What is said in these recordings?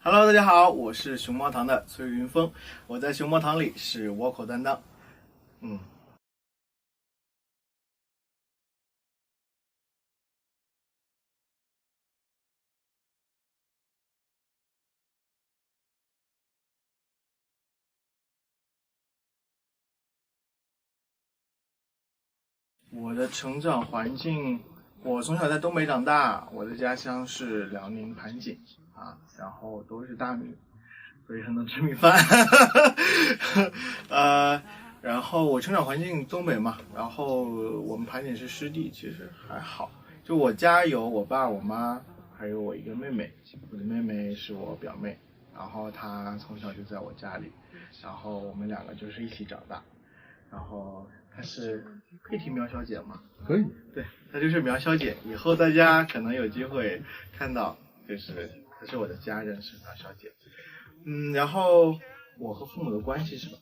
Hello，大家好，我是熊猫堂的崔云峰，我在熊猫堂里是倭寇担当。我的成长环境，我从小在东北长大，我的家乡是辽宁盘锦啊，然后都是大米，所以很能吃米饭。然后我成长环境东北嘛，然后我们盘锦是湿地，其实还好。就我家有我爸、我妈，还有我一个妹妹，我的妹妹是我表妹，然后她从小就在我家里，然后我们两个就是一起长大。然后她是可以提苗小姐吗？可以。对，她就是苗小姐。以后大家可能有机会看到，就是她是我的家人，是苗小姐。然后我和父母的关系是吧？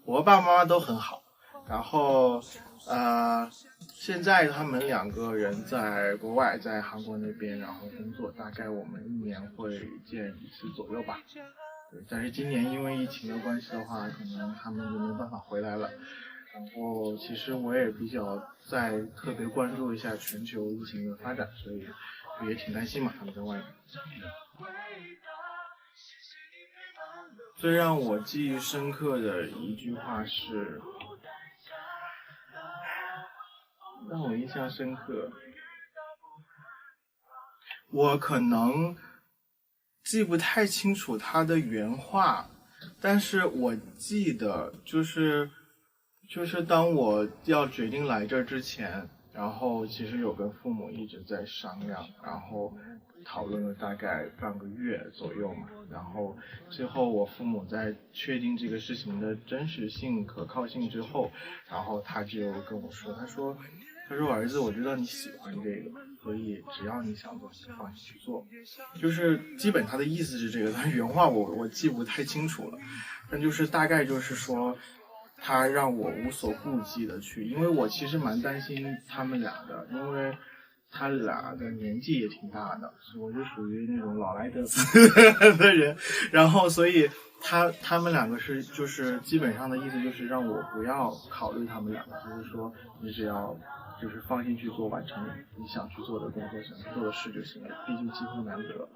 我和爸爸妈妈都很好。然后现在他们两个人在国外，在韩国那边，然后工作，大概我们1年会见1次左右吧。对，但是今年因为疫情的关系的话，可能他们就没有办法回来了。然后其实我也比较在特别关注一下全球疫情的发展，所以也挺担心嘛，他们在外面。最让我记忆深刻的一句话是，让我印象深刻，我可能记不太清楚他的原话，但是我记得就是当我要决定来这儿之前，然后其实有跟父母一直在商量，然后讨论了大概半个月左右嘛，然后最后我父母在确定这个事情的真实性、可靠性之后，然后他就跟我说，他说儿子，我知道你喜欢这个，所以只要你想做，你就放心去做。就是基本他的意思是这个，但原话我记不太清楚了，但就是大概就是说，他让我无所顾忌的去，因为我其实蛮担心他们俩的，因为他俩的年纪也挺大的，我就属于那种老来得子的人，然后所以他们两个是就是基本上的意思就是让我不要考虑他们两个，就是说你只要就是放心去做，完成你想去做的工作、想去做的事就行了，毕竟机会难得。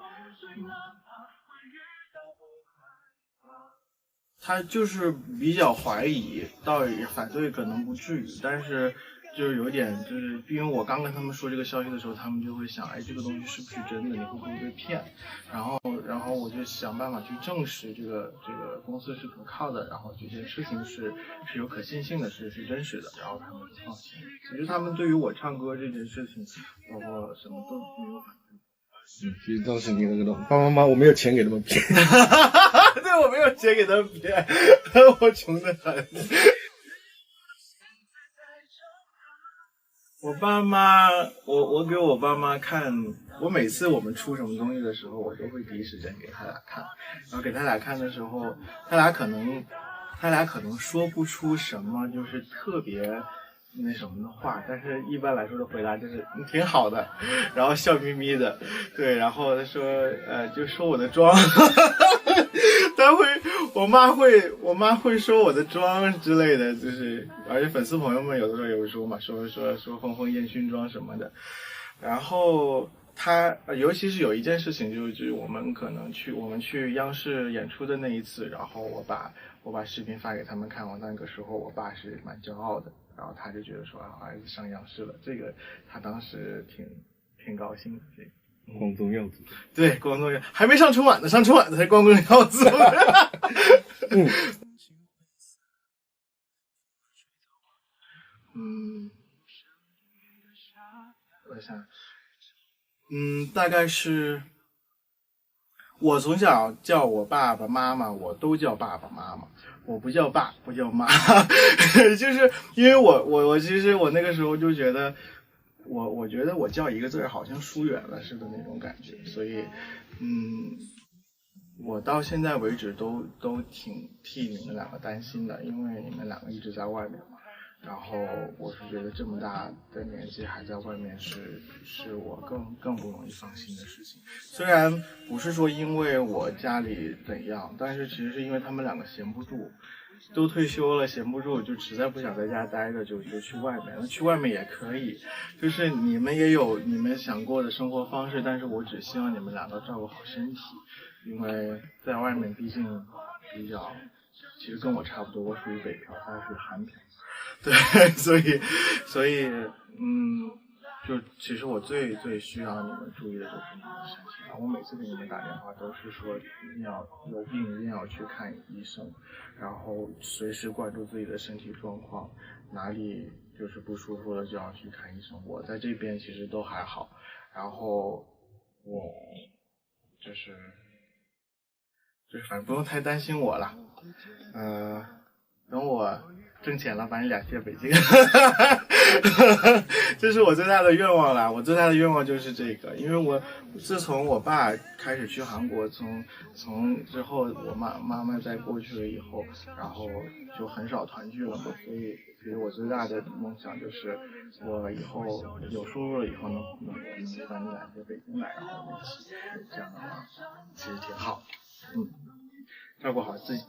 他就是比较怀疑，倒也反对可能不至于，但是就是有点就是因为我刚跟他们说这个消息的时候，他们就会想，哎，这个东西是不是真的？你会不会被骗？然后我就想办法去证实这个公司是可靠的，然后这件事情是有可信性的，是真实的，然后他们就放心。其实他们对于我唱歌这件事情，包括什么都没有反对。其实当时你那个爸爸妈妈，我没有钱给他们骗。对，我没有钱给他们骗，我穷得很。我爸妈，我给我爸妈看，我每次我们出什么东西的时候，我都会第一时间给他俩看。然后给他俩看的时候，他俩可能说不出什么，就是特别那什么的话，但是一般来说的回答就是挺好的，然后笑眯眯的，对，然后他说就说我的妆，我妈会说我的妆之类的，就是而且粉丝朋友们有的时候也会说嘛，说峰峰烟熏妆什么的，然后他尤其是有一件事情，就是我们去央视演出的那一次，然后我把视频发给他们看，我那个时候我爸是蛮骄傲的，然后他就觉得说儿子上央视了，这个他当时挺高兴的。这个光宗耀祖，对，光宗耀还没上春晚呢，上春晚才光宗耀祖。我想，大概是我从小叫我爸爸妈妈，我都叫爸爸妈妈，我不叫爸，不叫妈，就是因为我其实我那个时候就觉得，我觉得我叫一个字好像疏远了似的那种感觉，所以我到现在为止都挺替你们两个担心的，因为你们两个一直在外面嘛。然后我是觉得这么大的年纪还在外面是我更不容易放心的事情。虽然不是说因为我家里怎样，但是其实是因为他们两个闲不住，都退休了闲不住，就实在不想在家待着，就去外面。那去外面也可以，就是你们也有你们想过的生活方式，但是我只希望你们两个照顾好身体，因为在外面毕竟比较，其实跟我差不多，我属于北漂，他属于韩漂。对，所以，就其实我最需要你们注意的就是你们的身体。然后我每次给你们打电话都是说，一定要有病一定要去看医生，然后随时关注自己的身体状况，哪里就是不舒服了就要去看医生。我在这边其实都还好，然后我就是反正不用太担心我了，等我挣钱了，把你俩接北京，这是我最大的愿望啦。我最大的愿望就是这个，因为我自从我爸开始去韩国，从之后我妈妈在过去了以后，然后就很少团聚了嘛，所以我最大的梦想就是我以后有收入了以后能把你俩接北京来，然后一起，这样的话其实挺好，照顾好自己。